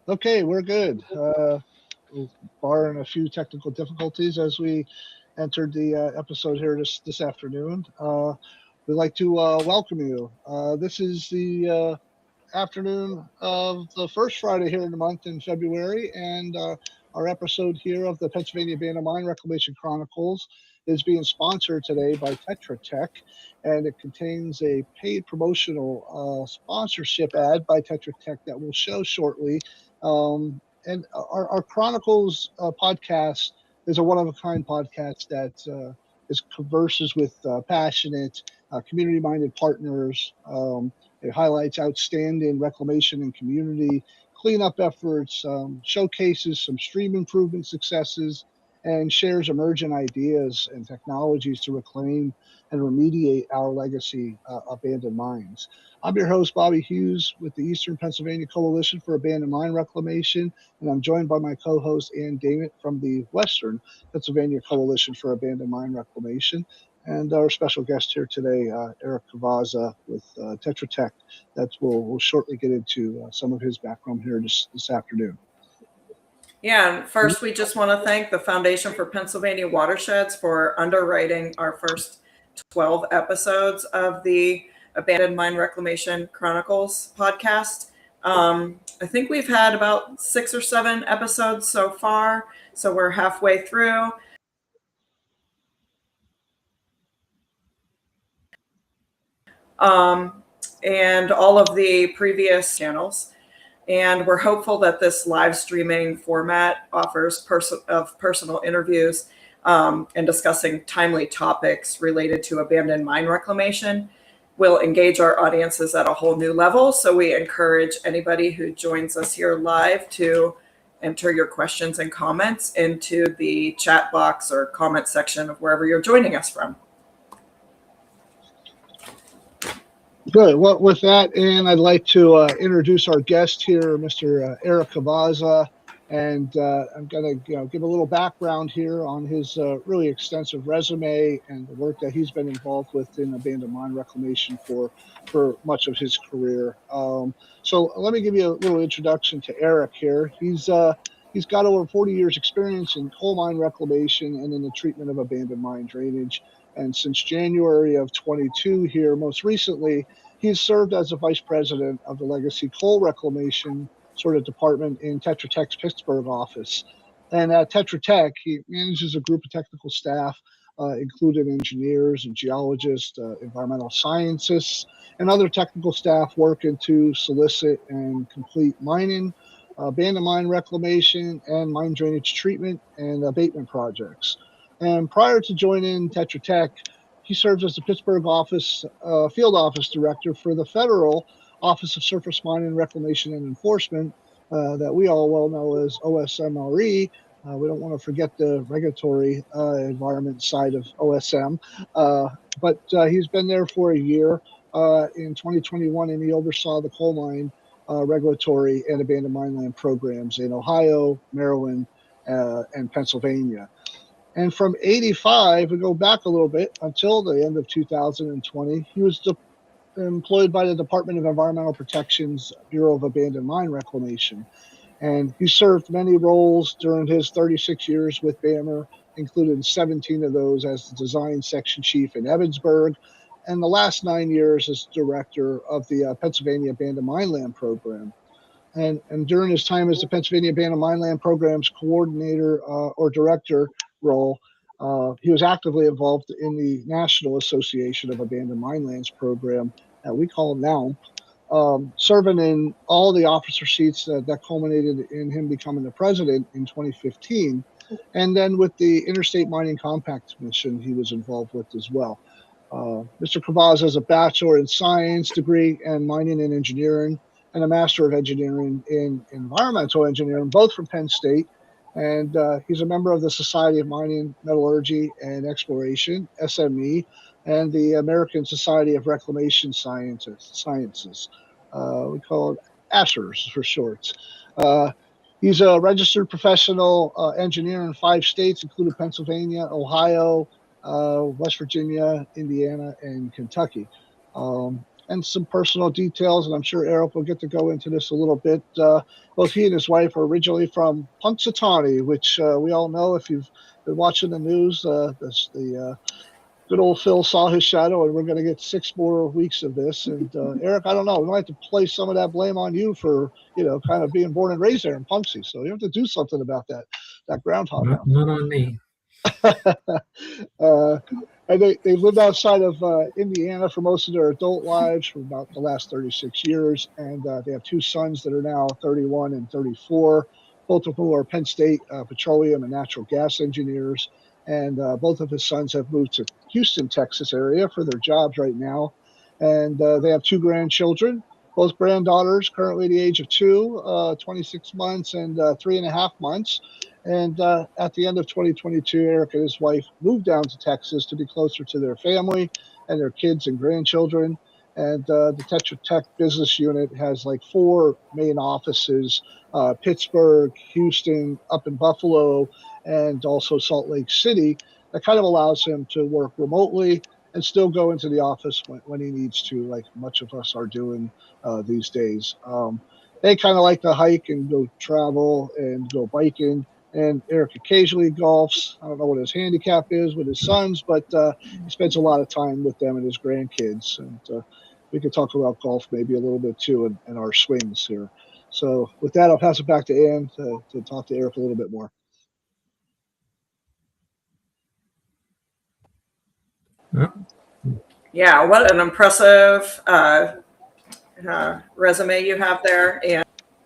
Okay, we're good. Barring a few technical difficulties as we entered the episode here this afternoon, we'd like to welcome you. This is the afternoon of the first Friday here in the month in February, and our episode here of the Pennsylvania Abandoned Mine Reclamation Chronicles is being sponsored today by TetraTech, and it contains a paid promotional sponsorship ad by TetraTech that we'll show shortly. And our Chronicles podcast is a one-of-a-kind podcast that is converses with passionate, community-minded partners. It highlights outstanding reclamation and community cleanup efforts, showcases some stream improvement successes, and shares emergent ideas and technologies to reclaim and remediate our legacy abandoned mines. I'm your host, Bobby Hughes, with the Eastern Pennsylvania Coalition for Abandoned Mine Reclamation, and I'm joined by my co-host, Ann Damon, from the Western Pennsylvania Coalition for Abandoned Mine Reclamation, and our special guest here today, Eric Cavazza with Tetra Tech, that we'll shortly get into some of his background here this afternoon. Yeah, and first we just want to thank the Foundation for Pennsylvania Watersheds for underwriting our first 12 episodes of the Abandoned Mine Reclamation Chronicles podcast. I think we've had about 6 or 7 episodes so far, so we're halfway through. And all of the previous channels. And we're hopeful that this live streaming format offers personal interviews and discussing timely topics related to abandoned mine reclamation will engage our audiences at a whole new level. So we encourage anybody who joins us here live to enter your questions and comments into the chat box or comment section of wherever you're joining us from. Good. Well, with that, Ann, I'd like to introduce our guest here, Mr. Eric Cavazza, and I'm going to give a little background here on his really extensive resume and the work that he's been involved with in abandoned mine reclamation for much of his career. So let me give you a little introduction to Eric here. He's got over 40 years experience in coal mine reclamation and in the treatment of abandoned mine drainage. And since January of 22 here, most recently, he's served as a vice president of the legacy coal reclamation sort of department in Tetra Tech's Pittsburgh office. And at Tetra Tech, he manages a group of technical staff, including engineers and geologists, environmental scientists, and other technical staff working to solicit and complete mining, abandoned mine reclamation, and mine drainage treatment and abatement projects. And prior to joining Tetra Tech, he served as the Pittsburgh office field office director for the federal Office of Surface Mining Reclamation and Enforcement that we all well know as OSMRE. We don't want to forget the regulatory environment side of OSM, but he's been there for a year in 2021, and he oversaw the coal mine regulatory and abandoned mine land programs in Ohio, Maryland, and Pennsylvania. And from 85, we go back a little bit until the end of 2020, he was employed by the Department of Environmental Protection's Bureau of Abandoned Mine Reclamation. And he served many roles during his 36 years with BAMR, including 17 of those as the design section chief in Evansburg, and the last 9 years as director of the Pennsylvania Abandoned Mine Land Program. And during his time as the Pennsylvania Abandoned Mine Land Program's coordinator or director role, he was actively involved in the National Association of Abandoned Mine Lands program that we call NALM, serving in all the officer seats that culminated in him becoming the president in 2015. And then with the Interstate Mining Compact Commission, he was involved with as well. Mr. Cavazza has a Bachelor in Science degree in Mining and Engineering and a Master of Engineering in Environmental Engineering, both from Penn State. And he's a member of the Society of Mining, Metallurgy, and Exploration, SME, and the American Society of Reclamation Sciences. We call it ASHRS for short. He's a registered professional engineer in 5 states, including Pennsylvania, Ohio, West Virginia, Indiana, and Kentucky. and some personal details. And I'm sure Eric will get to go into this a little bit. Both he and his wife are originally from Punxsutawney, which we all know if you've been watching the news. The good old Phil saw his shadow, and we're going to get 6 more weeks of this. And Eric, I don't know, we might have to place some of that blame on you for, kind of being born and raised there in Punxsutawney. So you have to do something about that groundhog. Not on me. And they lived outside of Indiana for most of their adult lives for about the last 36 years. And they have 2 sons that are now 31 and 34. Both of whom are Penn State petroleum and natural gas engineers. And both of his sons have moved to Houston, Texas area for their jobs right now. And they have 2 grandchildren, both granddaughters currently the age of 2, 26 months and 3.5 months. And at the end of 2022, Eric and his wife moved down to Texas to be closer to their family and their kids and grandchildren. And the TetraTech business unit has like 4 main offices, Pittsburgh, Houston, up in Buffalo, and also Salt Lake City. That kind of allows him to work remotely and still go into the office when he needs to, like much of us are doing these days. They kind of like to hike and go travel and go biking. And Eric occasionally golfs. I don't know what his handicap is with his sons, but he spends a lot of time with them and his grandkids. And we could talk about golf maybe a little bit too and our swings here. So with that, I'll pass it back to Ann to talk to Eric a little bit more. Yeah, what an impressive resume you have there.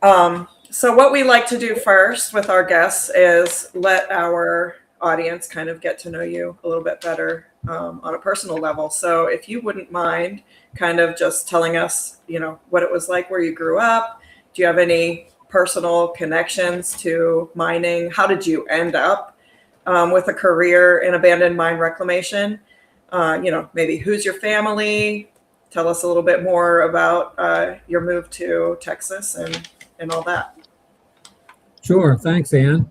And so what we like to do first with our guests is let our audience kind of get to know you a little bit better on a personal level. So if you wouldn't mind kind of just telling us, what it was like where you grew up. Do you have any personal connections to mining? How did you end up with a career in abandoned mine reclamation? Maybe who's your family? Tell us a little bit more about your move to Texas and all that. Sure. Thanks, Ann.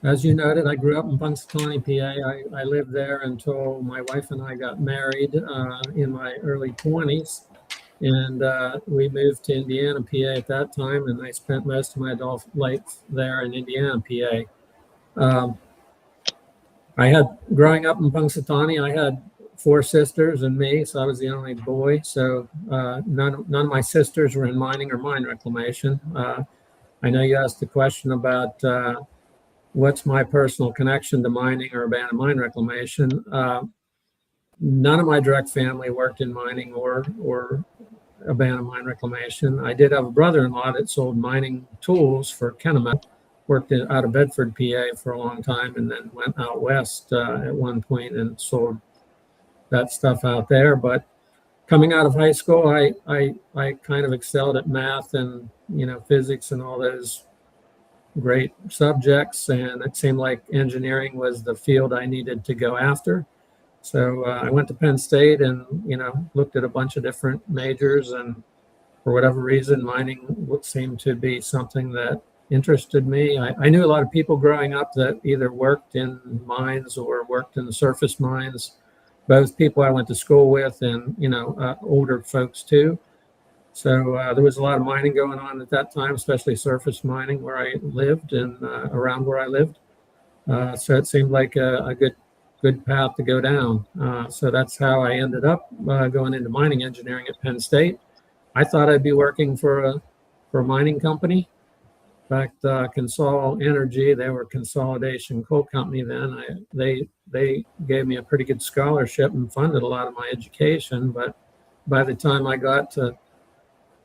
As you noted, I grew up in Punxsutawney, PA. I lived there until my wife and I got married in my early 20s. And we moved to Indiana, PA at that time. And I spent most of my adult life there in Indiana, PA. Growing up in Punxsutawney, I had 4 sisters and me, so I was the only boy. So none of my sisters were in mining or mine reclamation. I know you asked the question about what's my personal connection to mining or abandoned mine reclamation. None of my direct family worked in mining or abandoned mine reclamation. I did have a brother-in-law that sold mining tools for Kennebec, worked out of Bedford, PA for a long time, and then went out west at one point and sold that stuff out there. But coming out of high school, I kind of excelled at math and physics and all those great subjects, and it seemed like engineering was the field I needed to go after. So I went to Penn State and looked at a bunch of different majors, and for whatever reason, mining seemed to be something that interested me. I knew a lot of people growing up that either worked in mines or worked in the surface mines, both people I went to school with and older folks too. So there was a lot of mining going on at that time, especially surface mining where I lived and around where I lived. So it seemed like a good path to go down. So that's how I ended up going into mining engineering at Penn State. I thought I'd be working for a mining company. In fact, Consol Energy, they were a consolidation coal company then. They gave me a pretty good scholarship and funded a lot of my education. But by the time I got to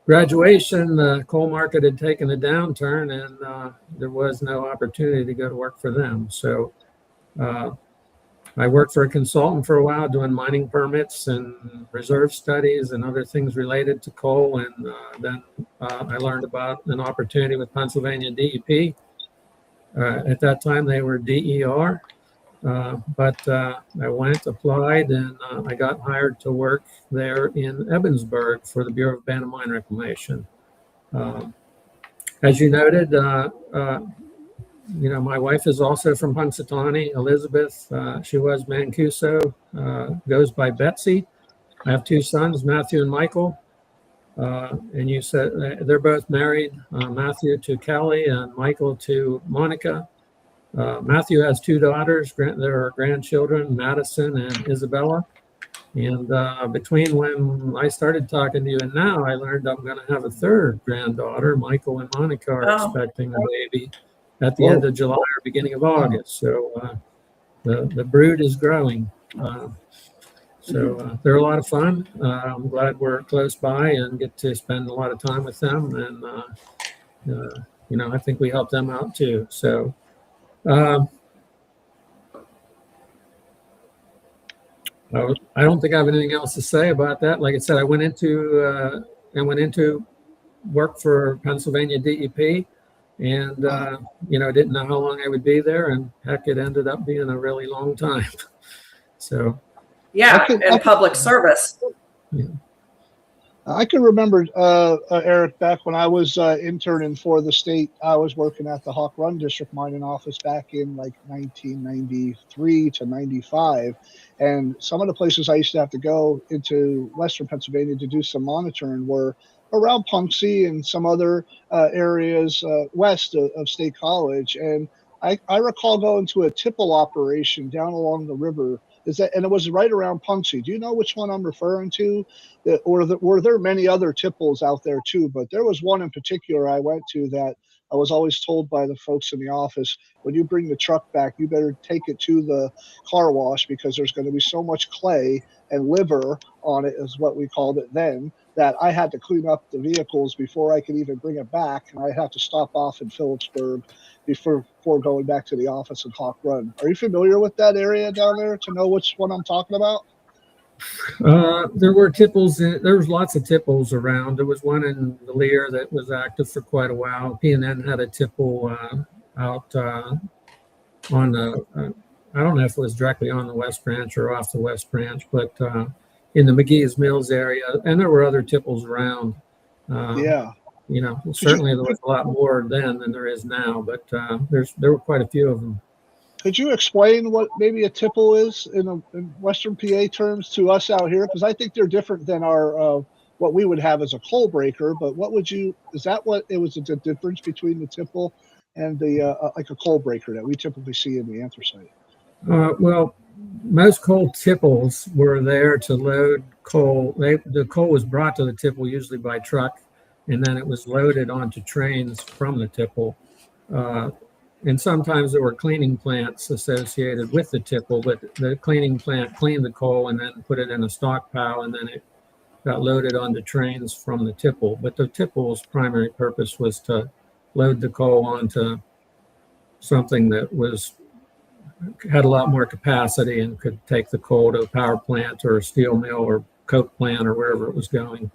graduation, the coal market had taken a downturn and there was no opportunity to go to work for them. So I worked for a consultant for a while doing mining permits and reserve studies and other things related to coal. And then I learned about an opportunity with Pennsylvania DEP. At that time, they were DER. But I went, applied, and I got hired to work there in Ebensburg for the Bureau of Abandoned Mine Reclamation. As you noted, my wife is also from Punxsutawney, Elizabeth. She was Mancuso, goes by Betsy. I have two sons, Matthew and Michael. And you said they're both married, Matthew to Kelly and Michael to Monica. Matthew has two daughters. There are grandchildren, Madison and Isabella. And between when I started talking to you and now, I learned I'm going to have a third granddaughter. Michael and Monica are expecting a baby at the end of July or beginning of August. So the brood is growing. So they're a lot of fun. I'm glad we're close by and get to spend a lot of time with them. And, I think we help them out too. So I don't think I have anything else to say about that. Like I said, I went into work for Pennsylvania DEP, and didn't know how long I would be there, and heck, it ended up being a really long time. So yeah, and public service. Yeah. I can remember, Eric, back when I was interning for the state. I was working at the Hawk Run District Mining Office back in like 1993 to 95. And some of the places I used to have to go into Western Pennsylvania to do some monitoring were around Punxsutawney and some other areas west of State College. And I recall going to a tipple operation down along the river. And it was right around Punxsutawney. Do you know which one I'm referring to? Were there many other tipples out there too? But there was one in particular I went to that I was always told by the folks in the office, when you bring the truck back, you better take it to the car wash because there's going to be so much clay and liver on it, is what we called it then, that I had to clean up the vehicles before I could even bring it back. And I had to stop off in Phillipsburg before going back to the office in Hawk Run. Are you familiar with that area down there to know which one I'm talking about? There were tipples. There was lots of tipples around. There was one in the Lear that was active for quite a while. P&N had a tipple out on the, I don't know if it was directly on the West Branch or off the West Branch, but in the McGee's Mills area. And there were other tipples around. Yeah. Certainly there was a lot more then than there is now, but there were quite a few of them. Could you explain what maybe a tipple is in Western PA terms to us out here? Because I think they're different than our what we would have as a coal breaker. But is that what it was, the difference between the tipple and the like a coal breaker that we typically see in the anthracite? Well, most coal tipples were there to load coal. The coal was brought to the tipple usually by truck, and then it was loaded onto trains from the tipple. And sometimes there were cleaning plants associated with the tipple, but the cleaning plant cleaned the coal and then put it in a stockpile, and then it got loaded onto trains from the tipple. But the tipple's primary purpose was to load the coal onto something that had a lot more capacity and could take the coal to a power plant or a steel mill or coke plant or wherever it was going.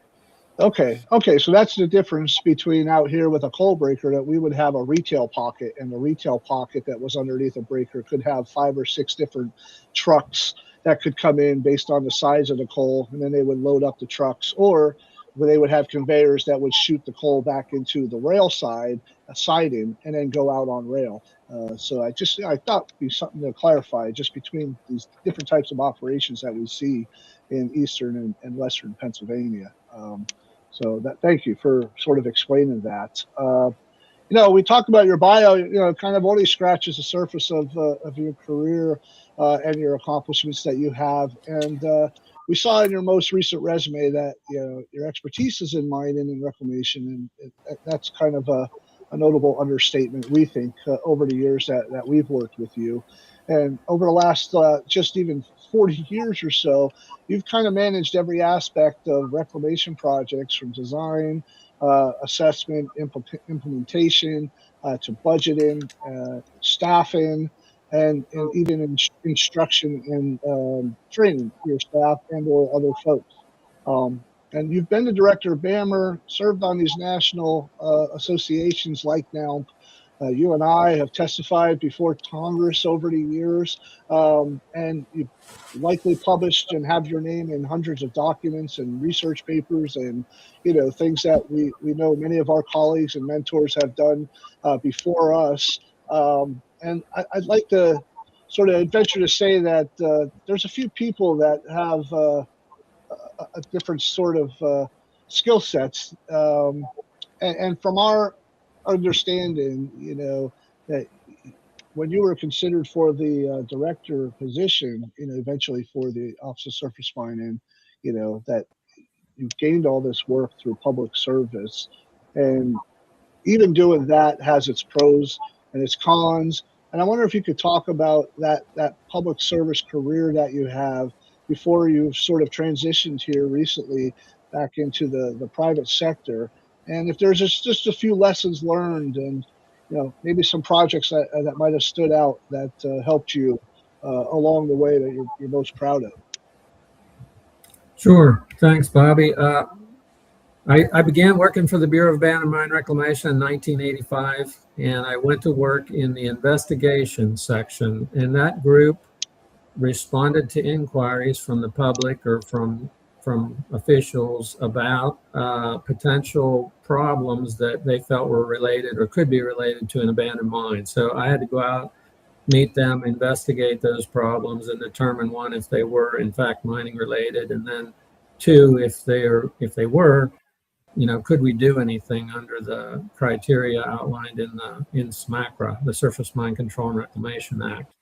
Okay. So that's the difference between out here with a coal breaker, that we would have a retail pocket, and the retail pocket that was underneath a breaker could have 5 or 6 different trucks that could come in based on the size of the coal, and then they would load up the trucks, or they would have conveyors that would shoot the coal back into the rail siding, and then go out on rail. So I thought it'd be something to clarify just between these different types of operations that we see in Eastern and Western Pennsylvania. So thank you for sort of explaining that. We talked about your bio, kind of only scratches the surface of your career and your accomplishments that you have. And we saw in your most recent resume that, your expertise is in mining and reclamation. And that's kind of a notable understatement, we think, over the years that we've worked with you. And over the last just even 40 years or so, you've kind of managed every aspect of reclamation projects, from design, assessment, implementation, to budgeting, staffing, and even instruction and training your staff and or other folks. And you've been the director of BAMR, served on these national associations like NALP. You and I have testified before Congress over the years, and you've likely published and have your name in hundreds of documents and research papers and, things that we know many of our colleagues and mentors have done before us. And I'd like to sort of venture to say that there's a few people that have a different sort of skill sets. And from our understanding, that when you were considered for the director position, eventually for the Office of Surface Mining, that you've gained all this work through public service, and even doing that has its pros and its cons. And I wonder if you could talk about that public service career that you have before you sort of transitioned here recently back into the private sector, and if there's just a few lessons learned, and maybe some projects that might have stood out that helped you along the way that you're most proud of. Sure. Thanks, Bobby. I began working for the Bureau of Abandoned Mine Reclamation in 1985, and I went to work in the investigation section. And that group responded to inquiries from the public or from officials about potential problems that they felt were related or could be related to an abandoned mine. So I had to go out, meet them, investigate those problems, and determine, one, if they were in fact mining related, and then two, if they were, could we do anything under the criteria outlined in SMCRA, the Surface Mine Control and Reclamation Act.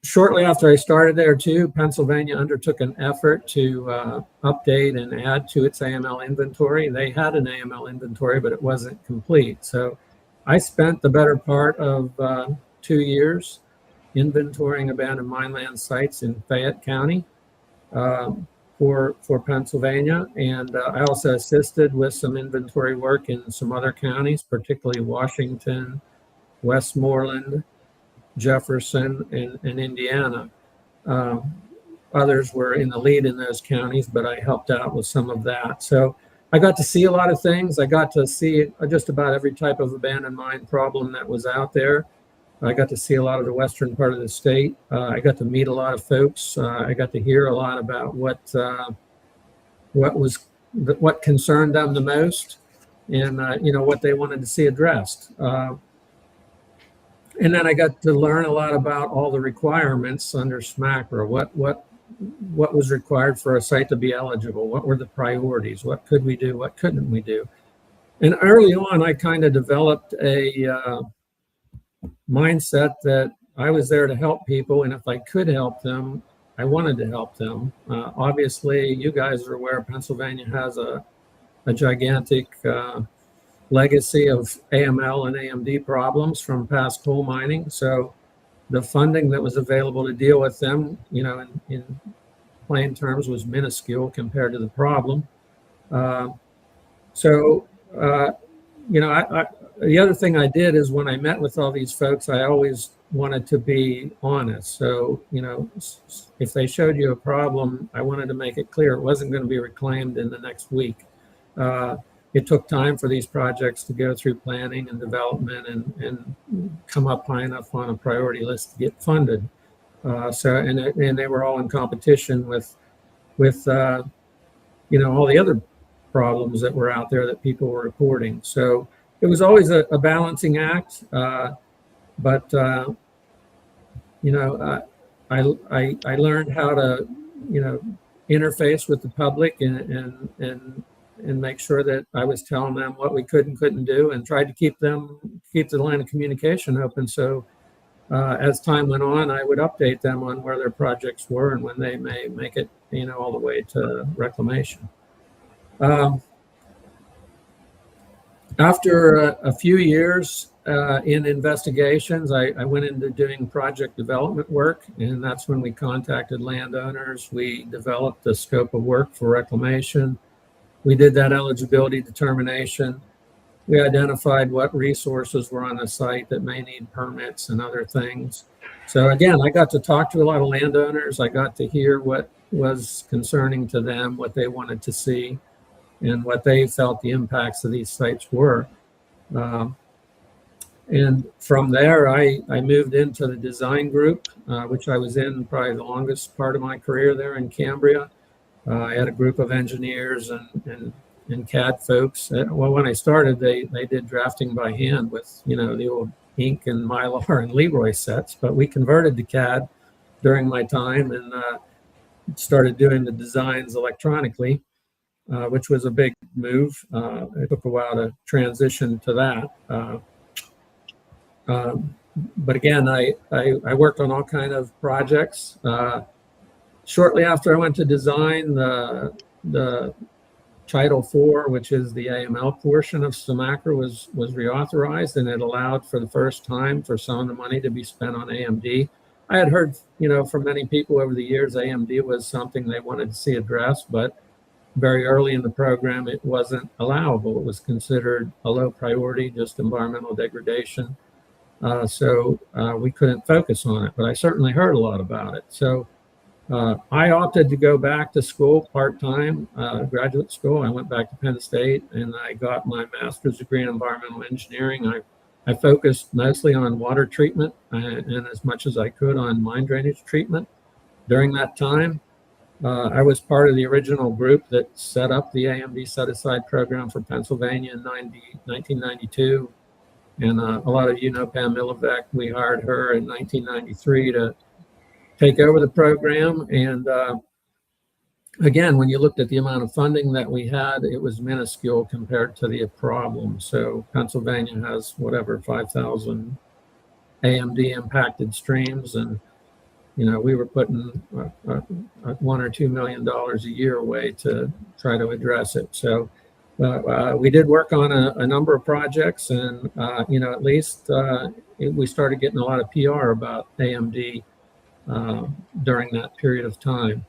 Shortly after I started there too, Pennsylvania undertook an effort to update and add to its AML inventory. They had an AML inventory, but it wasn't complete. So I spent the better part of 2 years inventorying abandoned mine land sites in Fayette County for Pennsylvania. And I also assisted with some inventory work in some other counties, particularly Washington, Westmoreland, Jefferson, and Indiana. Others were in the lead in those counties, but I helped out with some of that. So I got to see a lot of things. I got to see just about every type of abandoned mine problem that was out there. I got to see a lot of the western part of the state. I got to meet a lot of folks. I got to hear a lot about what concerned them the most, and what they wanted to see addressed. And then I got to learn a lot about all the requirements under SMCRA. What was required for a site to be eligible? What were the priorities? What could we do? What couldn't we do? And early on, I kind of developed a mindset that I was there to help people, and if I could help them, I wanted to help them. Obviously, you guys are aware Pennsylvania has a gigantic legacy of AML and AMD problems from past coal mining. So the funding that was available to deal with them, in plain terms, was minuscule compared to the problem. The other thing I did is when I met with all these folks, I always wanted to be honest. So, if they showed you a problem, I wanted to make it clear it wasn't going to be reclaimed in the next week. It took time for these projects to go through planning and development and come up high enough on a priority list to get funded. And they were all in competition with all the other problems that were out there that people were reporting. So it was always a balancing act. But I learned how to interface with the public and make sure that I was telling them what we could and couldn't do, and tried to keep the line of communication open. So as time went on, I would update them on where their projects were and when they may make it, all the way to reclamation. After a few years in investigations, I went into doing project development work, and that's when we contacted landowners. We developed the scope of work for reclamation. We did that eligibility determination. We identified what resources were on the site that may need permits and other things. So again, I got to talk to a lot of landowners. I got to hear what was concerning to them, what they wanted to see, and what they felt the impacts of these sites were. And from there, I moved into the design group, which I was in probably the longest part of my career there in Cambria. I had a group of engineers and CAD folks. Well, when I started, they did drafting by hand with, the old ink and Mylar and Leroy sets, but we converted to CAD during my time. And started doing the designs electronically, which was a big move. It took a while to transition to that. But again, I worked on all kind of projects. Shortly after I went to design, the Title IV, which is the AML portion of SMACRA, was reauthorized, and it allowed for the first time for some of the money to be spent on AMD. I had heard, from many people over the years, AMD was something they wanted to see addressed, but very early in the program, it wasn't allowable. It was considered a low priority, just environmental degradation. So we couldn't focus on it, but I certainly heard a lot about it. So I opted to go back to school part-time, graduate school. I went back to Penn State and I got my master's degree in environmental engineering. I focused mostly on water treatment and as much as I could on mine drainage treatment. During that time, I was part of the original group that set up the AMD set-aside program for Pennsylvania in 1992. And a lot of you know Pam Milivek. We hired her in 1993 to take over the program. And again, when you looked at the amount of funding that we had, it was minuscule compared to the problem. So Pennsylvania has 5,000 AMD impacted streams, and we were putting $1 or $2 million a year away to try to address it. So we did work on a number of projects, and at least we started getting a lot of PR about AMD during that period of time.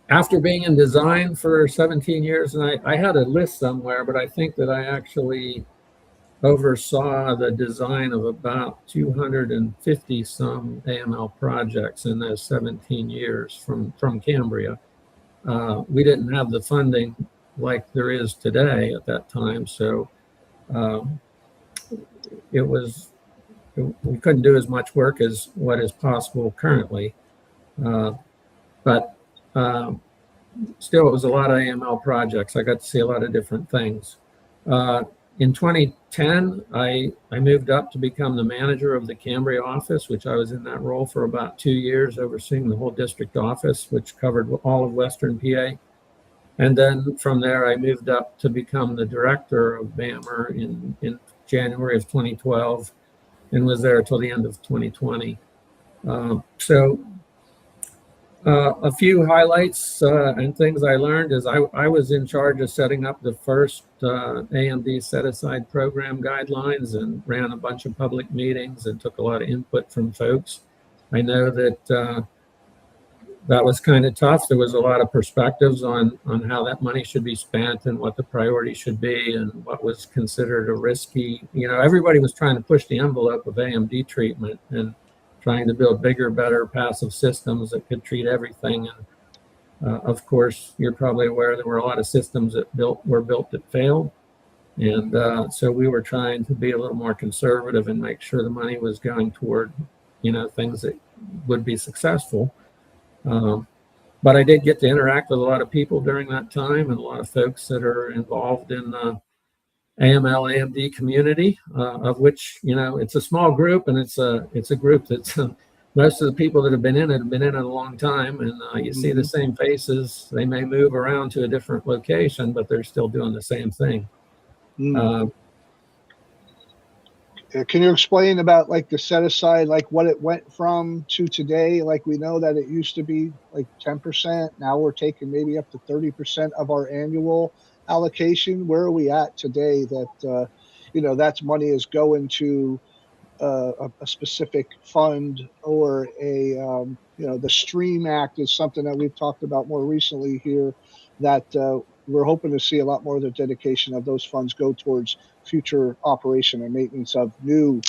After being in design for 17 years, and I had a list somewhere, but I think that I actually oversaw the design of about 250 some AML projects in those 17 years from Cambria. We didn't have the funding like there is today at that time, so we couldn't do as much work as what is possible currently. But still, it was a lot of AML projects. I got to see a lot of different things. In 2010, I moved up to become the manager of the Cambria office, which I was in that role for about 2 years, overseeing the whole district office, which covered all of Western PA. And then from there, I moved up to become the director of BAMR in January of 2012 and was there till the end of 2020. A few highlights and things I learned is I was in charge of setting up the first AMD set-aside program guidelines and ran a bunch of public meetings and took a lot of input from folks. I know that that was kind of tough. There was a lot of perspectives on how that money should be spent and what the priority should be and what was considered a risky, everybody was trying to push the envelope of AMD treatment and trying to build bigger, better passive systems that could treat everything. And of course, you're probably aware there were a lot of systems that were built that failed. And so we were trying to be a little more conservative and make sure the money was going toward, things that would be successful. But I did get to interact with a lot of people during that time and a lot of folks that are involved in the AML AMD community, of which it's a small group, and it's a group that's most of the people that have been in it a long time, and you see the same faces. They may move around to a different location, but they're still doing the same thing. Can you explain about the set aside, what it went from to today? We know that it used to be 10%. Now we're taking maybe up to 30% of our annual allocation. Where are we at today that that's money is going to a specific fund or the Stream Act is something that we've talked about more recently here, that we're hoping to see a lot more of the dedication of those funds go towards future operation and maintenance of new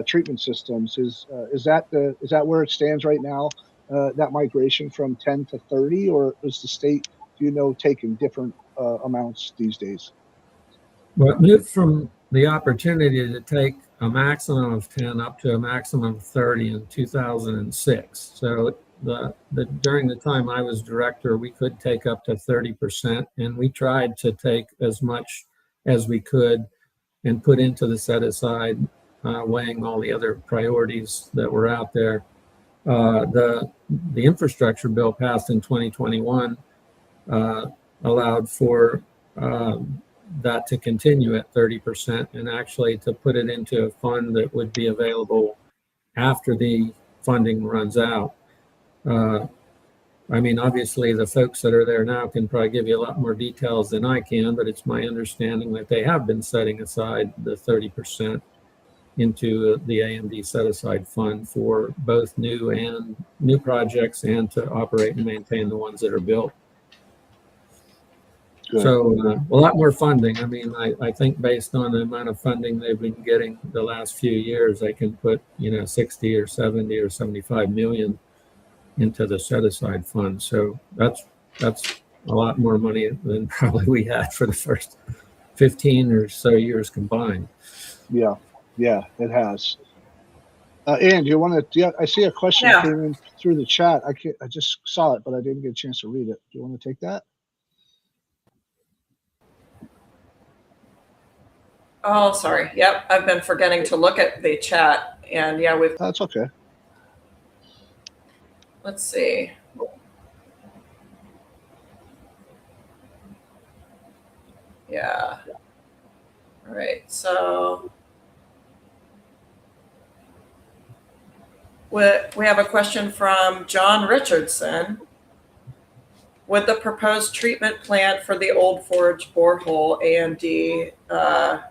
treatment systems. Is that where it stands right now? That migration from 10 to 30, or is the state, taking different amounts these days? Well, it moved from the opportunity to take a maximum of 10 up to a maximum of 30 in 2006. So during the time I was director, we could take up to 30%, and we tried to take as much as we could and put into the set aside, weighing all the other priorities that were out there. The infrastructure bill passed in 2021 allowed for that to continue at 30% and actually to put it into a fund that would be available after the funding runs out. I mean, obviously, the folks that are there now can probably give you a lot more details than I can, but it's my understanding that they have been setting aside the 30% into the AMD set-aside fund for both new projects and to operate and maintain the ones that are built. Good. So a lot more funding. I mean, I think based on the amount of funding they've been getting the last few years, they can put 60 or 70 or 75 million into the set-aside fund. So that's a lot more money than probably we had for the first 15 or so years combined. Yeah, it has. Ann, you want to? Yeah, I see a question came in through the chat. I just saw it, but I didn't get a chance to read it. Do you want to take that? Oh, sorry. Yep, I've been forgetting to look at the chat, and yeah, we've. That's okay. Let's see. Yeah. All right. So we have a question from John Richardson. Would the proposed treatment plant for the Old Forge borehole AMD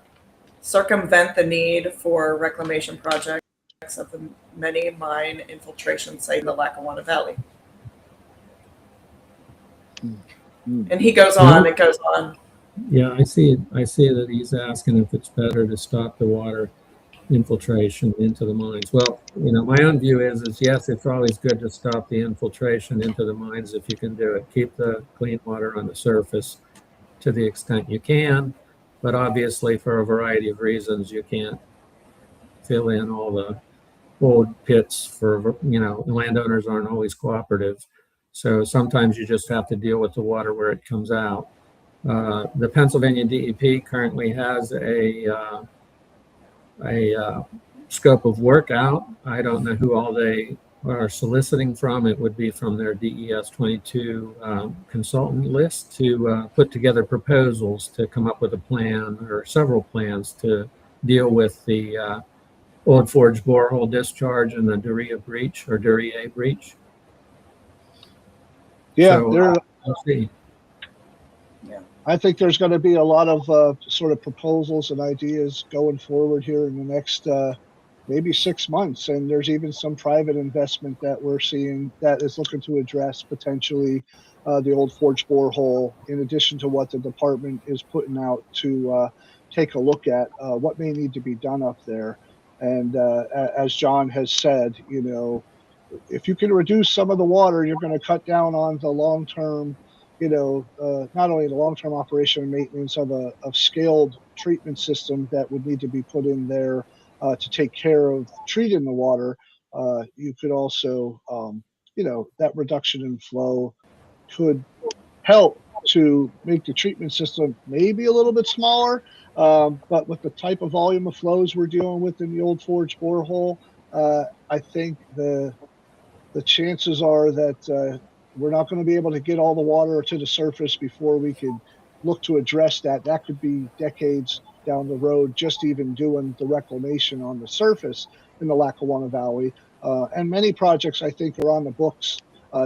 circumvent the need for reclamation projects of the many mine infiltration sites in the Lackawanna Valley? And he goes on, it goes on. Yeah, I see that he's asking if it's better to stop the water infiltration into the mines. Well, my own view is yes, it's always good to stop the infiltration into the mines if you can do it. Keep the clean water on the surface to the extent you can, but obviously for a variety of reasons you can't fill in all the old pits for, landowners aren't always cooperative. So sometimes you just have to deal with the water where it comes out. The Pennsylvania DEP currently has a scope of work out. I don't know who all they are soliciting from. It would be from their DES 22 consultant list to put together proposals to come up with a plan or several plans to deal with the Old Forge borehole discharge and the Duryea breach or Duryea breach. Yeah, so, we'll see. I think there's going to be a lot of sort of proposals and ideas going forward here in the next maybe 6 months. And there's even some private investment that we're seeing that is looking to address potentially the Old Forge borehole, in addition to what the department is putting out to take a look at what may need to be done up there. And as John has said, if you can reduce some of the water, you're going to cut down on the long-term, not only the long-term operation and maintenance of a scaled treatment system that would need to be put in there to take care of treating the water. You could also, that reduction in flow could help to make the treatment system maybe a little bit smaller. But with the type of volume of flows we're dealing with in the Old Forge borehole, I think the chances are that we're not going to be able to get all the water to the surface before we could look to address that. That could be decades down the road, just even doing the reclamation on the surface in the Lackawanna Valley. And many projects, I think, are on the books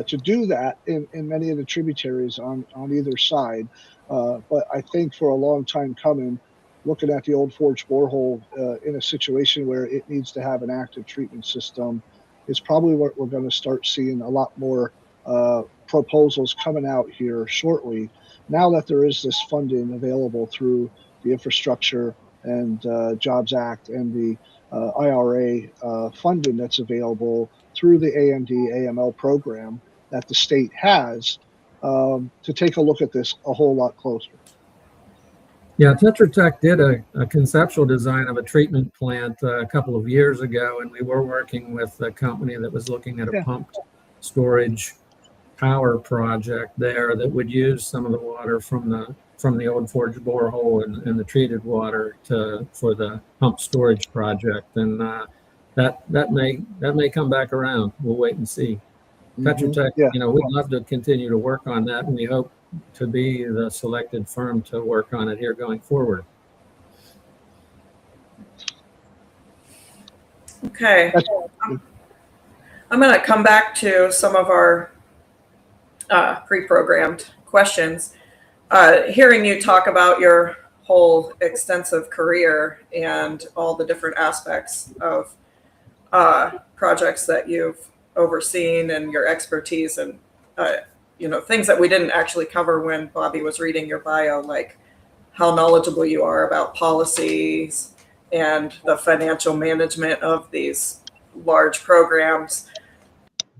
to do that in many of the tributaries on either side. But I think for a long time coming, looking at the Old Forge borehole in a situation where it needs to have an active treatment system is probably what we're going to start seeing a lot more proposals coming out here shortly. Now that there is this funding available through the Infrastructure and Jobs Act and the IRA funding that's available through the AMD AML program that the state has, to take a look at this a whole lot closer. Yeah, TetraTech did a conceptual design of a treatment plant a couple of years ago, and we were working with a company that was looking at a pumped storage power project there that would use some of the water from the Old Forge borehole and the treated water for the pump storage project. And that may come back around. We'll wait and see. TetraTech, Yeah. we'd love to continue to work on that, and we hope to be the selected firm to work on it here going forward. Okay. I'm going to come back to some of our pre-programmed questions. Hearing you talk about your whole extensive career and all the different aspects of projects that you've overseen and your expertise and things that we didn't actually cover when Bobby was reading your bio, like how knowledgeable you are about policies and the financial management of these large programs.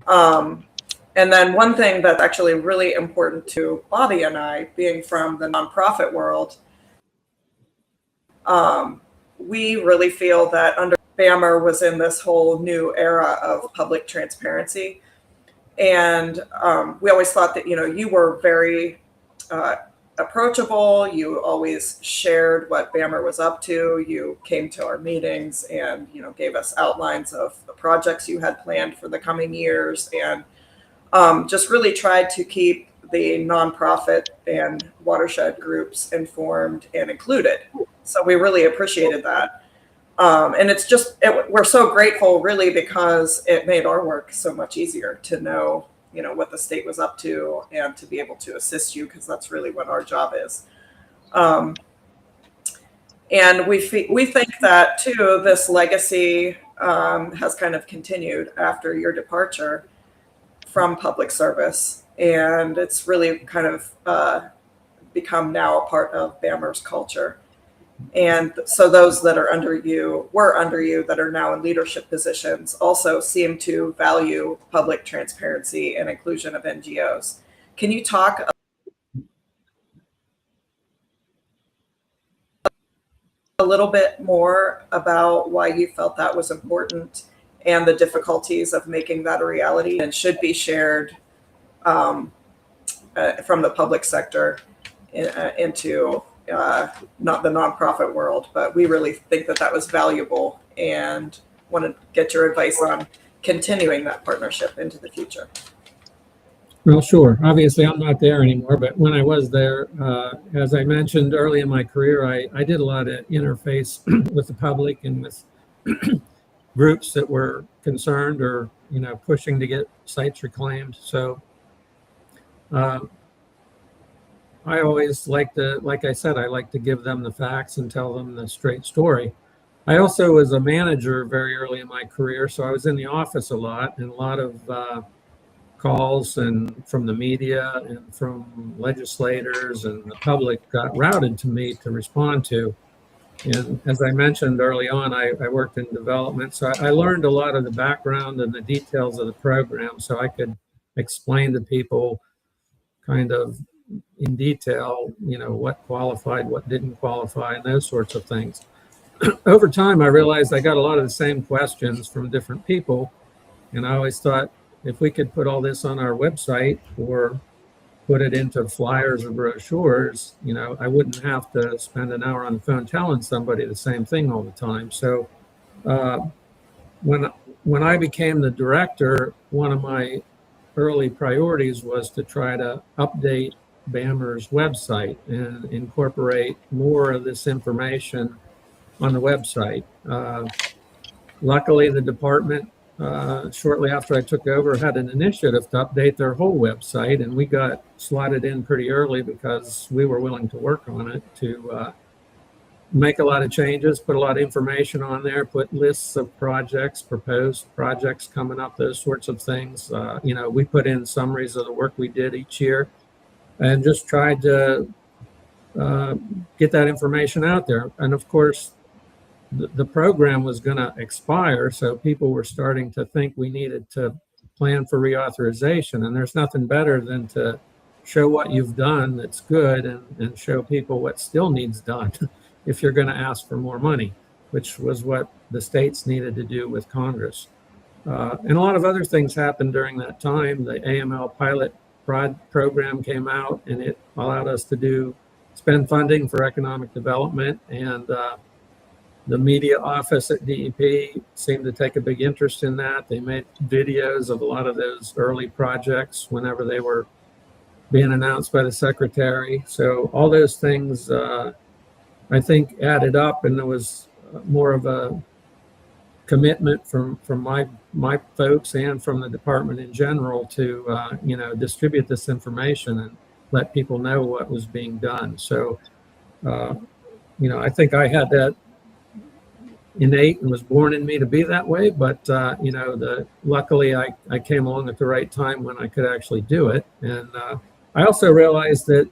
And then one thing that's actually really important to Bobby and I, being from the nonprofit world, we really feel that under BAMR was in this whole new era of public transparency. And we always thought that, you were very approachable. You always shared what BAMR was up to. You came to our meetings and, gave us outlines of the projects you had planned for the coming years, and just really tried to keep the nonprofit and watershed groups informed and included. So we really appreciated that. And it's just, we're so grateful really because it made our work so much easier to know, what the state was up to and to be able to assist you, because that's really what our job is. And we think that too, this legacy has kind of continued after your departure from public service. And it's really kind of become now a part of BAMR's culture. And so those that are were under you that are now in leadership positions also seem to value public transparency and inclusion of NGOs. Can you talk a little bit more about why you felt that was important and the difficulties of making that a reality and should be shared from the public sector into not the nonprofit world, but we really think that was valuable and want to get your advice on continuing that partnership into the future. Well, sure. Obviously, I'm not there anymore, but when I was there, as I mentioned early in my career, I did a lot of interface with the public and with groups that were concerned or, pushing to get sites reclaimed. So I always like to give them the facts and tell them the straight story. I also was a manager very early in my career, so I was in the office a lot, and a lot of calls and from the media and from legislators and the public got routed to me to respond to. And as I mentioned early on, I worked in development, so I learned a lot of the background and the details of the program, so I could explain to people kind of in detail, what qualified, what didn't qualify, and those sorts of things. Over time, I realized I got a lot of the same questions from different people, and I always thought if we could put all this on our website or put it into flyers or brochures, I wouldn't have to spend an hour on the phone telling somebody the same thing all the time. So when I became the director, one of my early priorities was to try to update BAMR's website and incorporate more of this information on the website. Luckily, the department, shortly after I took over, had an initiative to update their whole website, and we got slotted in pretty early because we were willing to work on it to make a lot of changes, put a lot of information on there, put lists of projects, proposed projects coming up, those sorts of things. We put in summaries of the work we did each year and just tried to get that information out there. And of course, the program was going to expire, so people were starting to think we needed to plan for reauthorization. And there's nothing better than to show what you've done that's good and show people what still needs done if you're going to ask for more money, which was what the states needed to do with Congress. And a lot of other things happened during that time. The AML pilot program came out, and it allowed us to spend funding for economic development. And The media office at DEP seemed to take a big interest in that. They made videos of a lot of those early projects whenever they were being announced by the secretary. So all those things, I think, added up, and there was more of a commitment from my folks and from the department in general to distribute this information and let people know what was being done. So I think I had that innate and was born in me to be that way, but luckily I came along at the right time when I could actually do it. And I also realized that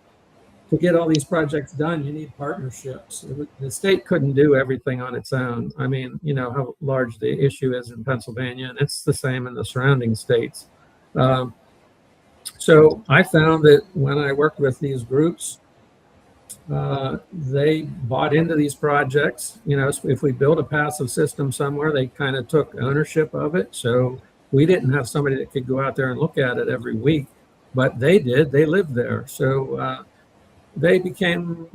to get all these projects done, you need partnerships. The state couldn't do everything on its own. I mean, you know how large the issue is in Pennsylvania, and it's the same in the surrounding states. So I found that when I worked with these groups, they bought into these projects. You know, if we built a passive system somewhere, they kind of took ownership of it. So we didn't have somebody that could go out there and look at it every week, but they did. They lived there. So they became,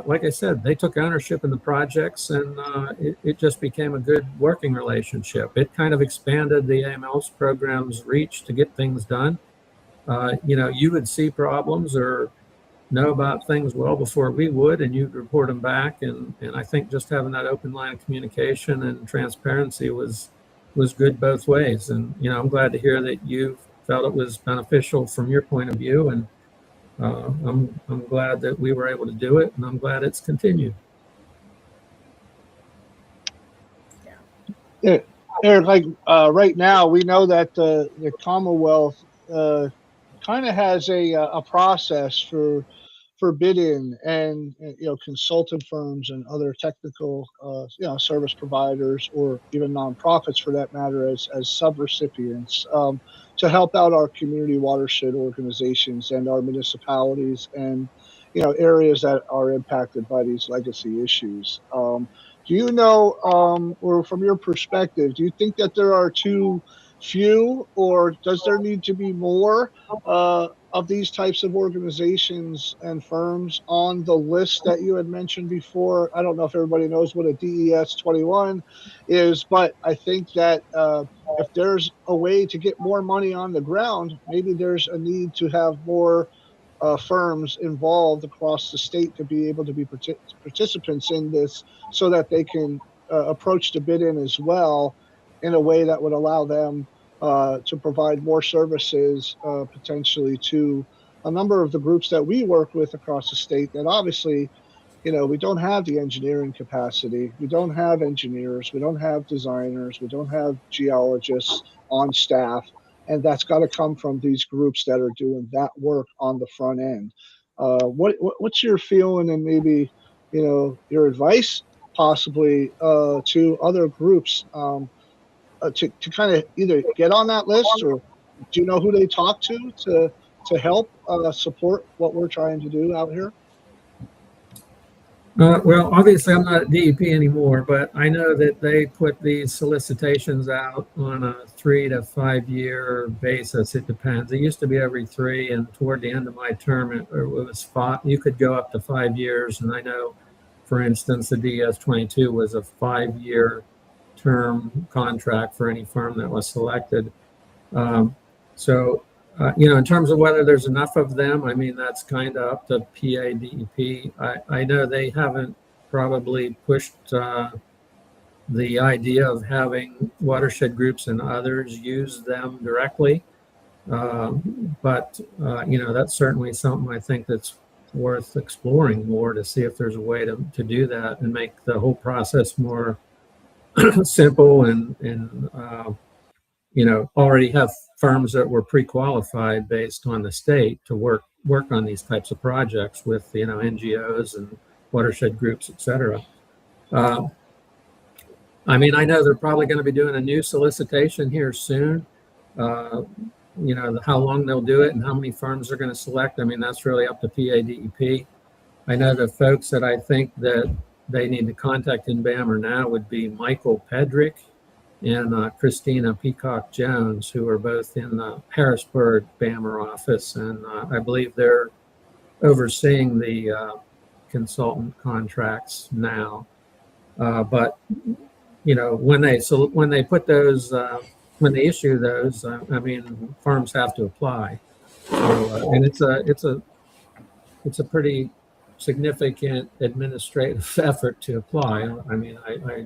like I said, they took ownership in the projects, and it just became a good working relationship. It kind of expanded the AML's program's reach to get things done. You would see problems or know about things well before we would, and you'd report them back. And I think just having that open line of communication and transparency was good both ways. And, I'm glad to hear that you felt it was beneficial from your point of view. And I'm glad that we were able to do it, and I'm glad it's continued. Yeah, Eric, right now we know that the Commonwealth kind of has a process for bidding, and consultant firms and other technical service providers, or even nonprofits for that matter, as subrecipients, to help out our community watershed organizations and our municipalities and areas that are impacted by these legacy issues. Do you know, or from your perspective, do you think that there are too few, or does there need to be more of these types of organizations and firms on the list that you had mentioned before? I don't know if everybody knows what a DES 21 is, but I think that if there's a way to get more money on the ground, maybe there's a need to have more firms involved across the state to be able to be participants in this, so that they can approach the bid in as well in a way that would allow them to provide more services potentially to a number of the groups that we work with across the state that obviously, we don't have the engineering capacity. We don't have engineers. We don't have designers. We don't have geologists on staff. And that's got to come from these groups that are doing that work on the front end. What's your feeling, and maybe, your advice possibly to other groups to kind of either get on that list, or do you know who they talk to help support what we're trying to do out here? Well, obviously I'm not at DEP anymore, but I know that they put these solicitations out on a 3 to 5 year basis. It depends. It used to be every 3, and toward the end of my term, it was 5. You could go up to 5 years, and I know, for instance, the DS 22 was a 5-year term contract for any firm that was selected. In terms of whether there's enough of them, I mean, that's kind of up to PADEP. I know they haven't probably pushed the idea of having watershed groups and others use them directly. But that's certainly something I think that's worth exploring more, to see if there's a way to do that and make the whole process more simple and already have firms that were pre-qualified based on the state to work on these types of projects with NGOs and watershed groups, etc. I mean, I know they're probably going to be doing a new solicitation here soon. How long they'll do it and how many firms they're going to select, I mean, that's really up to PADEP. I know the folks that I think that they need to contact in BAMR now would be Michael Pedrick and Christina Peacock Jones, who are both in the Harrisburg BAMR office, and I believe they're overseeing the consultant contracts now. But when they put those, when they issue those, I mean, farms have to apply. So, and it's a pretty significant administrative effort to apply. I mean,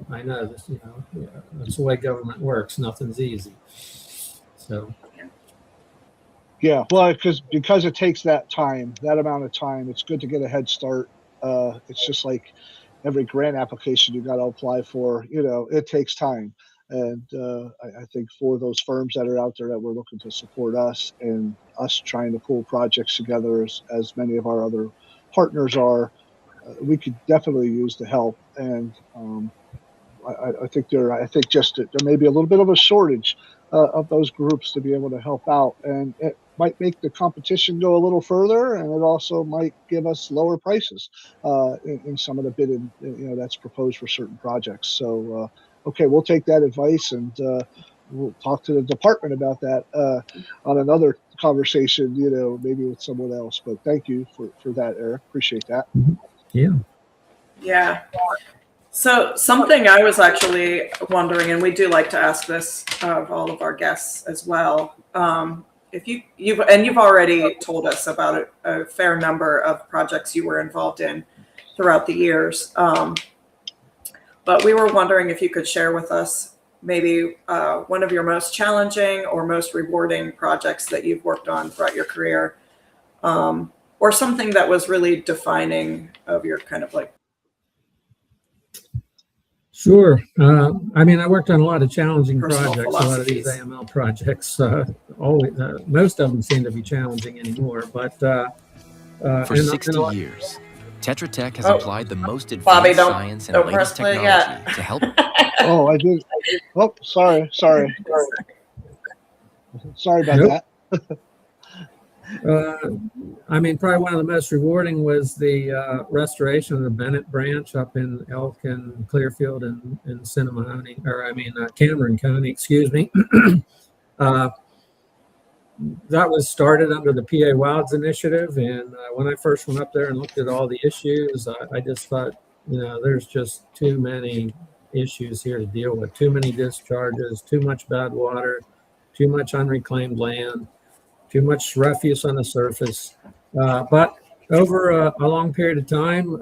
I know this, that's the way government works. Nothing's easy. So. Yeah, well, because it takes that amount of time, it's good to get a head start. It's just like every grant application you got to apply for. It takes time, and I think for those firms that are out there that were looking to support us and us trying to pull projects together, as many of our other partners are, we could definitely use the help. And I think just there may be a little bit of a shortage of those groups to be able to help out, and it might make the competition go a little further, and it also might give us lower prices in some of the bidding that's proposed for certain projects. So okay, we'll take that advice, and we'll talk to the department about that on another conversation, maybe with someone else. But thank you for that, Eric. Appreciate that. Yeah. So something I was actually wondering, and we do like to ask this of all of our guests as well. If you've already told us about a fair number of projects you were involved in throughout the years, but we were wondering if you could share with us maybe one of your most challenging or most rewarding projects that you've worked on throughout your career, or something that was really defining of your kind of like. Sure. I mean, I worked on a lot of challenging Personal projects, a lot of these AML projects. Most of them seem to be challenging anymore. But for 60 years, TetraTech has applied the most advanced science and latest technology to help. Oh, I did. Oh, sorry. Sorry about that. I mean, probably one of the most rewarding was the restoration of the Bennett branch up in Elk and Clearfield and Cameron County, excuse me. That was started under the PA Wilds Initiative. And when I first went up there and looked at all the issues, I just thought, there's just too many issues here to deal with. Too many discharges, too much bad water, too much unreclaimed land, too much refuse on the surface. But over a long period of time,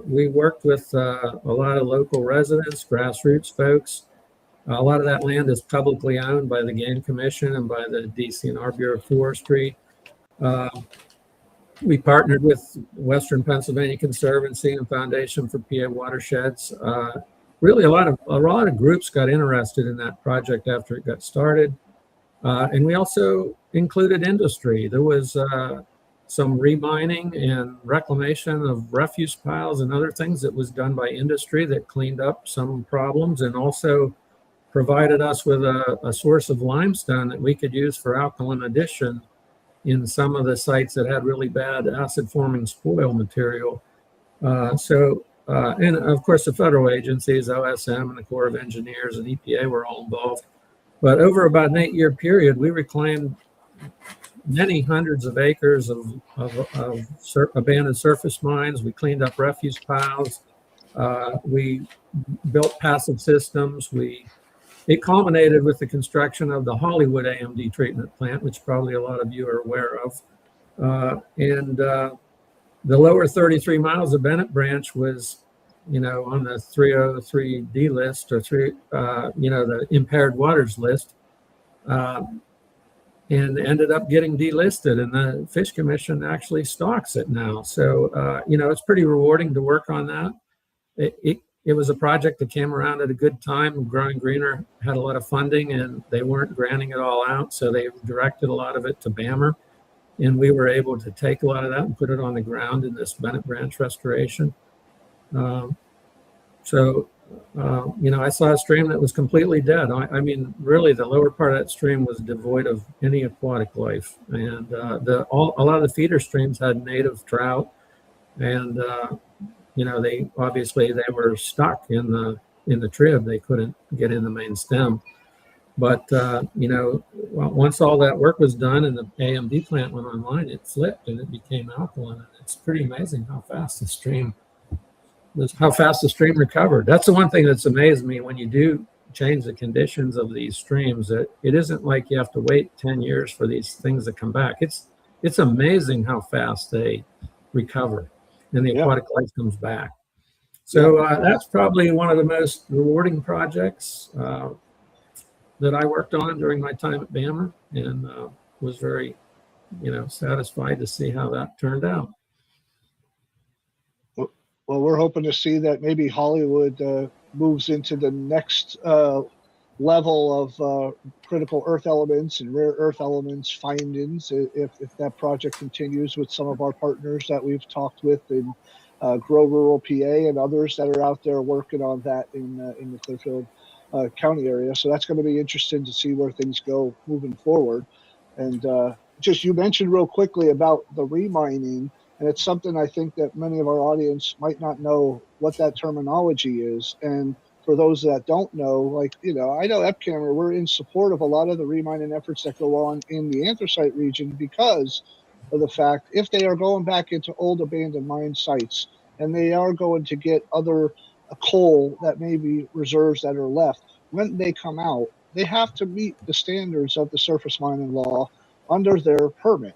we worked with a lot of local residents, grassroots folks. A lot of that land is publicly owned by the Game Commission and by the DCNR Bureau of Forestry. We partnered with Western Pennsylvania Conservancy and Foundation for PA Watersheds. Really, a lot of groups got interested in that project after it got started. And we also included industry. There was some remining and reclamation of refuse piles and other things that was done by industry that cleaned up some problems and also provided us with a source of limestone that we could use for alkaline addition in some of the sites that had really bad acid-forming spoil material. And of course, the federal agencies, OSM and the Corps of Engineers and EPA were all involved. But over about an 8-year period, we reclaimed many hundreds of acres of abandoned surface mines. We cleaned up refuse piles. We built passive systems. It culminated with the construction of the Hollywood AMD treatment plant, which probably a lot of you are aware of. The lower 33 miles of Bennett Branch was, on the 303D list or the impaired waters list, and ended up getting delisted. And the Fish Commission actually stocks it now. So, it's pretty rewarding to work on that. It was a project that came around at a good time. Growing Greener had a lot of funding and they weren't granting it all out. So they directed a lot of it to BAMR. And we were able to take a lot of that and put it on the ground in this Bennett Branch restoration. I saw a stream that was completely dead. I mean, really, the lower part of that stream was devoid of any aquatic life. And a lot of the feeder streams had native trout. And, they were stuck in the trib. They couldn't get in the main stem. But, once all that work was done and the AMD plant went online, it flipped and it became alkaline. And it's pretty amazing how fast the stream how fast the stream recovered. That's the one thing that's amazed me when you do change the conditions of these streams. That it isn't like you have to wait 10 years for these things to come back. It's amazing how fast they recover and the aquatic life comes back. So that's probably one of the most rewarding projects that I worked on during my time at Bama, and was very, satisfied to see how that turned out. Well, we're hoping to see that maybe Hollywood moves into the next level of critical earth elements and rare earth elements findings if that project continues with some of our partners that we've talked with in Grow Rural PA and others that are out there working on that in the Clearfield County area. So that's going to be interesting to see where things go moving forward. And just you mentioned real quickly about the remining, and it's something I think that many of our audience might not know what that terminology is. And for those that don't know, I know EPCAMR, we're in support of a lot of the remining efforts that go on in the anthracite region because of the fact if they are going back into old abandoned mine sites and they are going to get other coal that may be reserves that are left, when they come out, they have to meet the standards of the surface mining law under their permit,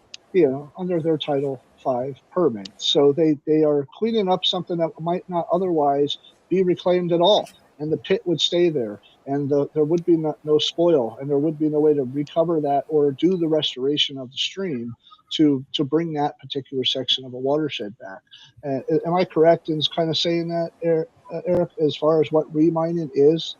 under their Title V permit. So they are cleaning up something that might not otherwise be reclaimed at all. And the pit would stay there, and there would be no spoil, and there would be no way to recover that or do the restoration of the stream to bring that particular section of a watershed back. Am I correct in kind of saying that, Eric, as far as what remining is?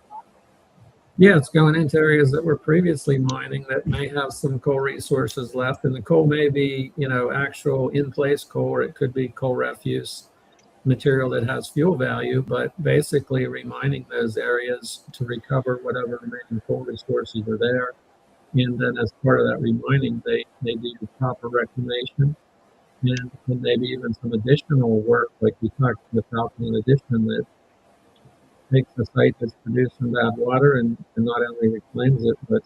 Yeah, it's going into areas that were previously mining that may have some coal resources left, and the coal may be, actual in-place coal, or it could be coal refuse material that has fuel value, but basically remining those areas to recover whatever remaining coal resources are there. And then as part of that remining, they do proper reclamation and maybe even some additional work, like we talked with Falcon Addition, that takes a site that's producing bad water and not only reclaims it, but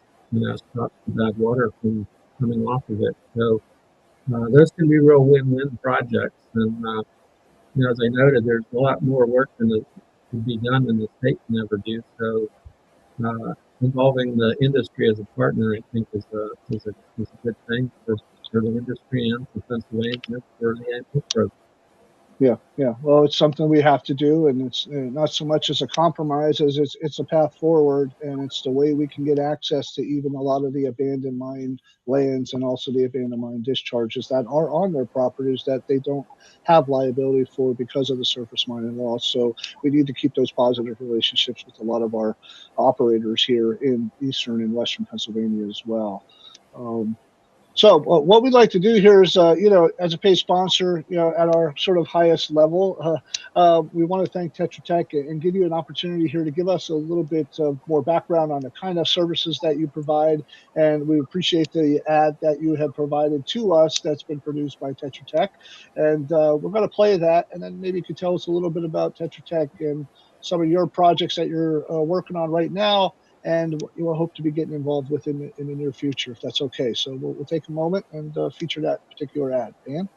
stops the bad water from coming off of it. So those can be real win-win projects. And as I noted, there's a lot more work than can be done than the state can ever do. So involving the industry as a partner, I think, is a good thing for the industry and for Pennsylvania for the annual program. Yeah. Well, it's something we have to do, and it's not so much as a compromise as it's a path forward, and it's the way we can get access to even a lot of the abandoned mine lands and also the abandoned mine discharges that are on their properties that they don't have liability for because of the surface mining law. So we need to keep those positive relationships with a lot of our operators here in eastern and western Pennsylvania as well. So what we'd like to do here is, as a paid sponsor, at our sort of highest level, we want to thank TetraTech and give you an opportunity here to give us a little bit more background on the kind of services that you provide. And we appreciate the ad that you have provided to us that's been produced by TetraTech. And we're going to play that, and then maybe you could tell us a little bit about TetraTech and some of your projects that you're working on right now, and you will hope to be getting involved with in the near future, if that's okay. So we'll take a moment and feature that particular ad. Dan?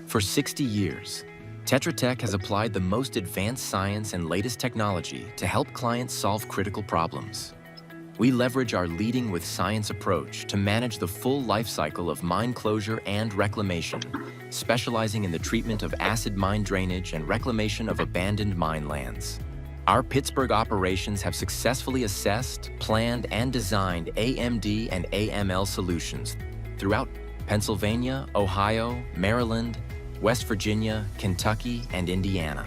For 60 years, TetraTech has applied the most advanced science and latest technology to help clients solve critical problems. We leverage our leading with science approach to manage the full life cycle of mine closure and reclamation, specializing in the treatment of acid mine drainage and reclamation of abandoned mine lands. Our Pittsburgh operations have successfully assessed, planned, and designed AMD and AML solutions throughout Pennsylvania, Ohio, Maryland, West Virginia, Kentucky, and Indiana.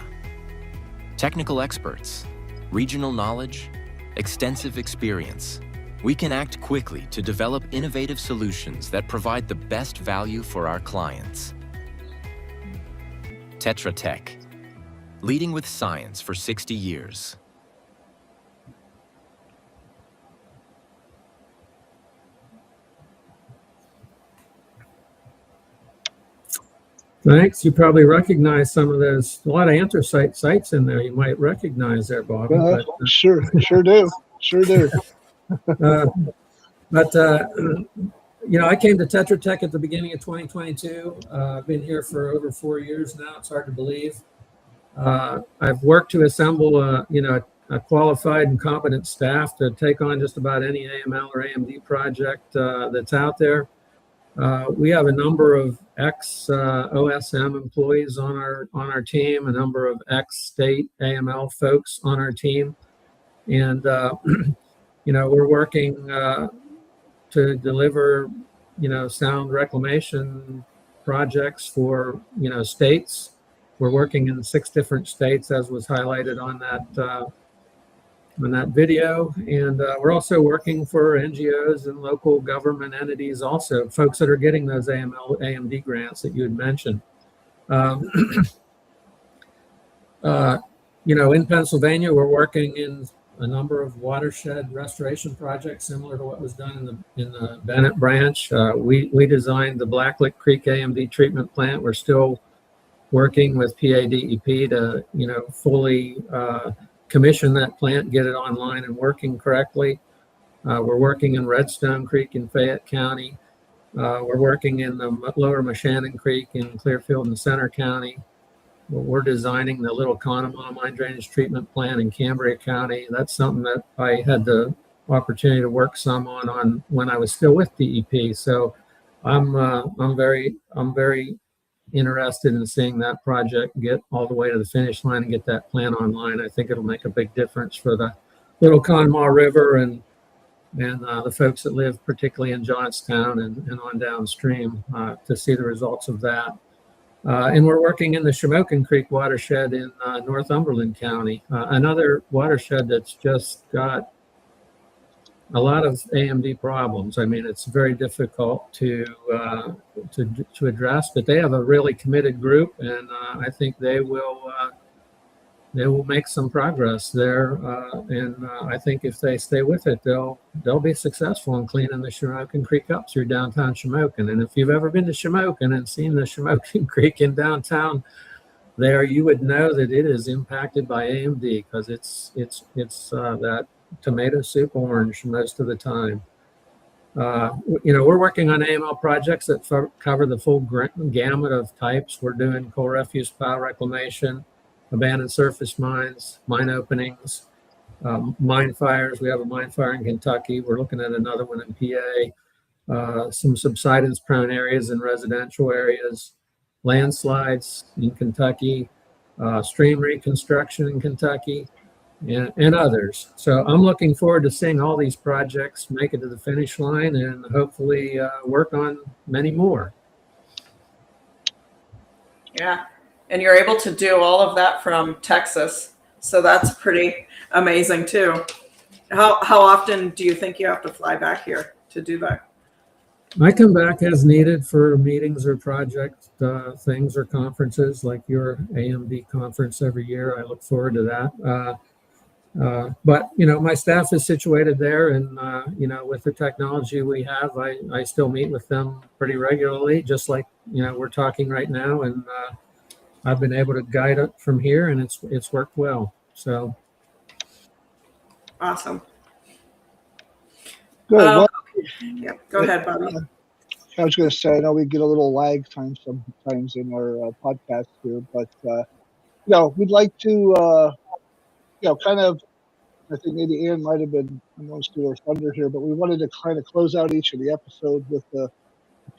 Technical experts, regional knowledge, extensive experience. We can act quickly to develop innovative solutions that provide the best value for our clients. TetraTech, leading with science for 60 years. Thanks. You probably recognize some of those, a lot of anthracite sites in there you might recognize there, Bob. Sure do. But I came to TetraTech at the beginning of 2022. I've been here for over 4 years now. It's hard to believe. I've worked to assemble a qualified and competent staff to take on just about any AML or AMD project that's out there. We have a number of ex-OSM employees on our team, a number of ex-state AML folks on our team, and we're working to deliver sound reclamation projects for states. We're working in 6 different states, as was highlighted on that video, and we're also working for NGOs and local government entities, also folks that are getting those AML, AMD grants that you had mentioned. In Pennsylvania, we're working in a number of watershed restoration projects similar to what was done in the Bennett branch. We designed the Blacklick Creek AMD treatment plant. We're still working with PADEP to fully commission that plant, get it online and working correctly. We're working in Redstone Creek in Fayette County. We're working in the Lower Moshannon Creek in Clearfield and Center County. We're designing the Little Conemaugh mine drainage treatment plant in Cambria County. That's something that I had the opportunity to work some on when I was still with DEP. So I'm very interested in seeing that project get all the way to the finish line and get that plant online. I think it'll make a big difference for the Little Conemaugh River and the folks that live particularly in Johnstown and on downstream to see the results of that. And we're working in the Shamokin Creek watershed in Northumberland County, another watershed that's just got a lot of AMD problems. I mean, it's very difficult to address, but they have a really committed group, and I think they will make some progress there. And I think if they stay with it, they'll be successful in cleaning the Shamokin Creek up through downtown Shamokin. And if you've ever been to Shamokin and seen the Shamokin Creek in downtown there, you would know that it is impacted by AMD because it's that tomato soup orange most of the time. We're working on AML projects that cover the full gamut of types. We're doing coal refuse pile reclamation, abandoned surface mines, mine openings, mine fires. We have a mine fire in Kentucky. We're looking at another one in PA, some subsidence prone areas in residential areas, landslides in Kentucky, stream reconstruction in Kentucky, and others. So I'm looking forward to seeing all these projects make it to the finish line and hopefully work on many more. Yeah. And you're able to do all of that from Texas. So that's pretty amazing too. How often do you think you have to fly back here to do that? I come back as needed for meetings or project things or conferences like your AMD conference every year. I look forward to that. But my staff is situated there, and with the technology we have, I still meet with them pretty regularly, just like we're talking right now, and I've been able to guide it from here, and it's worked well. So awesome. Good. Yeah, go ahead, Bobby. I was going to say, I know we get a little lag time sometimes in our podcast here, but we'd like to kind of, I think maybe Ian might have been almost to our thunder here, but we wanted to kind of close out each of the episodes with a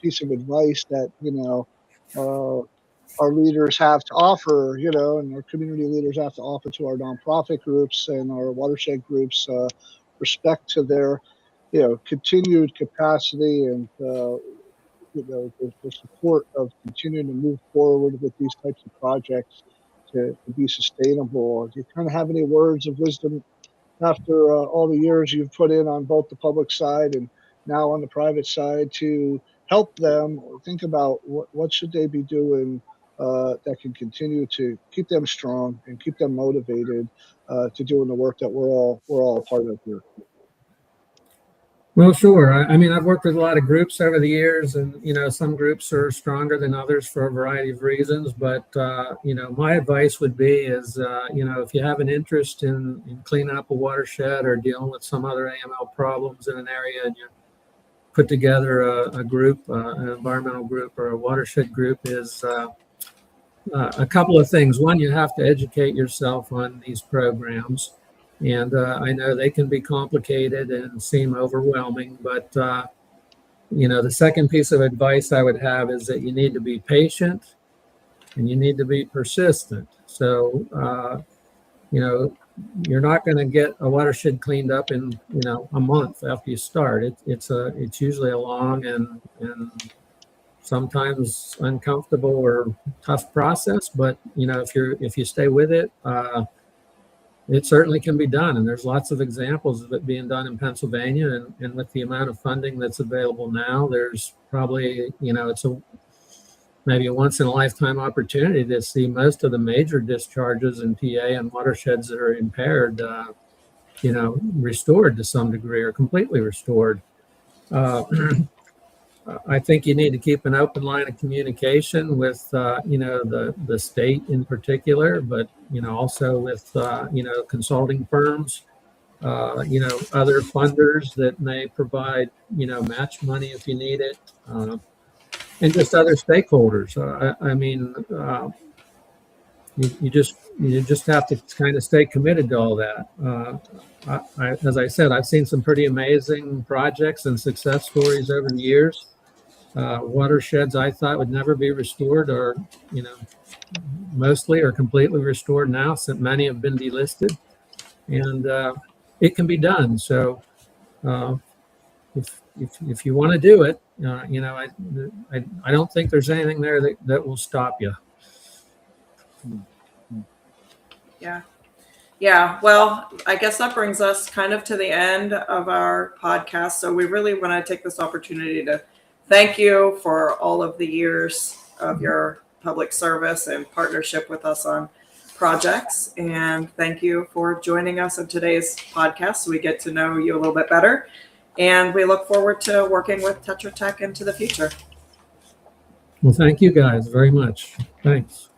piece of advice that our leaders have to offer, and our community leaders have to offer to our nonprofit groups and our watershed groups, respect to their, continued capacity and, the support of continuing to move forward with these types of projects to be sustainable. Do you kind of have any words of wisdom after all the years you've put in on both the public side and now on the private side to help them think about what should they be doing that can continue to keep them strong and keep them motivated to doing the work that we're all a part of here? Well, sure. I mean, I've worked with a lot of groups over the years, and some groups are stronger than others for a variety of reasons. But my advice would be is if you have an interest in cleaning up a watershed or dealing with some other AML problems in an area, and put together a group, an environmental group or a watershed group, is a couple of things. One, you have to educate yourself on these programs. And I know they can be complicated and seem overwhelming, but the second piece of advice I would have is that you need to be patient and you need to be persistent. So, you're not going to get a watershed cleaned up in, a month after you start. It's usually a long and sometimes uncomfortable or tough process, but if you stay with it, it certainly can be done. And there's lots of examples of it being done in Pennsylvania, and with the amount of funding that's available now, there's probably, it's maybe a once in a lifetime opportunity to see most of the major discharges in PA and watersheds that are impaired, restored to some degree or completely restored. I think you need to keep an open line of communication with, the state in particular, but, also with, consulting firms, other funders that may provide, match money if you need it, and just other stakeholders. You just have to kind of stay committed to all that. As I said, I've seen some pretty amazing projects and success stories over the years. Watersheds I thought would never be restored, or mostly or completely restored now, since many have been delisted, and it can be done. So if you want to do it, I don't think there's anything there that will stop you. Yeah. Well, I guess that brings us kind of to the end of our podcast. So we really want to take this opportunity to thank you for all of the years of your public service and partnership with us on projects. And thank you for joining us on today's podcast so we get to know you a little bit better. And we look forward to working with TetraTech into the future. Well, thank you guys very much. Thanks.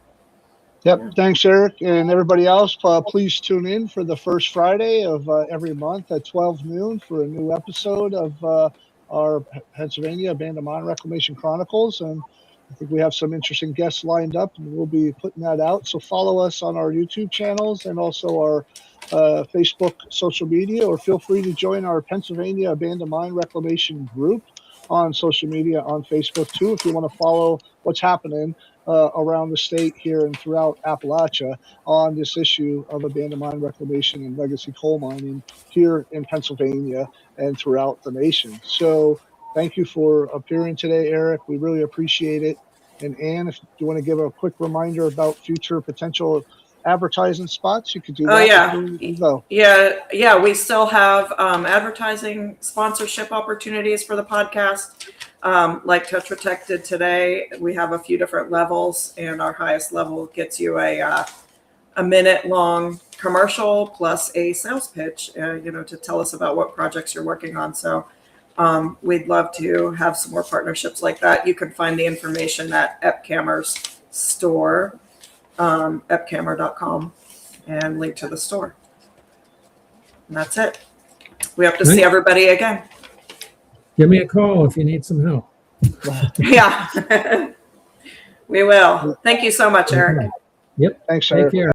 Yep. Thanks, Eric. And everybody else, please tune in for the first Friday of every month at 12 noon for a new episode of our Pennsylvania Abandoned Mine Reclamation Chronicles. And I think we have some interesting guests lined up, and we'll be putting that out. So follow us on our YouTube channels and also our Facebook social media, or feel free to join our Pennsylvania Abandoned Mine Reclamation group on social media on Facebook too, if you want to follow what's happening around the state here and throughout Appalachia on this issue of abandoned mine reclamation and legacy coal mining here in Pennsylvania and throughout the nation. So thank you for appearing today, Eric. We really appreciate it. And Ann, if you want to give a quick reminder about future potential advertising spots, you could do that. Yeah. We still have advertising sponsorship opportunities for the podcast. Like TetraTech did today, we have a few different levels, and our highest level gets you a minute-long commercial plus a sales pitch, to tell us about what projects you're working on. So we'd love to have some more partnerships like that. You can find the information at EPCAMR's store, epcamr.com, and link to the store. And that's it. We have to see everybody again. Give me a call if you need some help. Yeah, we will. Thank you so much, Eric. Yep. Thanks, Eric. Take care.